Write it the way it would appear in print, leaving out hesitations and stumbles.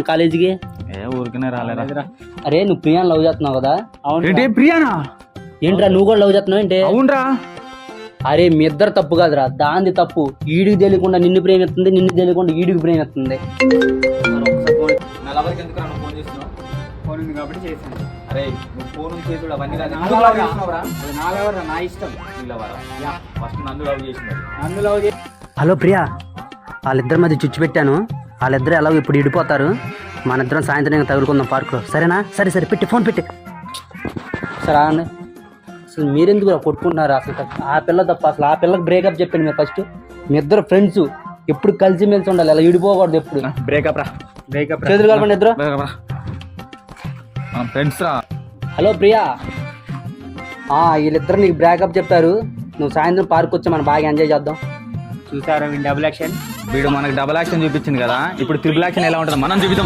కాలేజీకి ఊరికనే రాలేరా. అరే నువ్వు ప్రియాని లవ్ చేస్తున్నావు కదా? ఏంటి ప్రియానా? ఏంట్రా నువ్వు కూడా లవ్ చేస్తున్నావు ఏంటి? అవునరా. అరే మీ ఇద్దరు తప్పు కాదురా, దాంది తప్పు. ఈడికి తెలియకుండా నిన్ను ప్రేమిస్తుంది, నిన్ను తెలియకుండా ఈడికి ప్రేమిస్తుంది. ఫోన్ ఉంది కాబట్టి చేశాను. అరే నువ్వు ఫోన్ చేసుడు అవన్నీ కాదు. నా ఇష్టం. ఫస్ట్ నన్ను లవ్ చేసినాడు. అందులో హలో ప్రియా, వాళ్ళిద్దరి మధ్య చుచ్చు పెట్టాను. వాళ్ళిద్దరు ఎలాగో ఇప్పుడు ఇడిపోతారు. మన ఇద్దరం సాయంత్రం ఇంకా తగులుకుందాం పార్కులో, సరేనా? సరే సరే పెట్టి ఫోన్ పెట్టి. సరే అండి, అసలు మీరెందుకు కొట్టుకుంటున్నారు? అసలు ఆ పిల్ల తప్ప. అసలు ఆ పిల్లకి బ్రేకప్ చెప్పండి మీరు ఫస్ట్. మీ ఇద్దరు ఫ్రెండ్స్, ఎప్పుడు కలిసిమెలిసి ఉండాలి, అలా ఇడిపోకూడదు ఎప్పుడు. బ్రేకప్ రా. బ్రేకప్ చేతులు కలపండి ఇద్దరు. ఫ్రెండ్స్ రా. హలో ప్రియా, వీళ్ళిద్దరు నీకు బ్రేకప్ చెప్పారు. నువ్వు సాయంత్రం పార్క్ వచ్చి మనం బాగా ఎంజాయ్ చేద్దాం. చూసారా డబుల్ యాక్షన్? వీడు మనకి డబుల్ యాక్షన్ చూపించింది కదా, ఇప్పుడు ట్రిపుల్ యాక్షన్ ఎలా ఉంటుంది మనం చూపిద్దాం.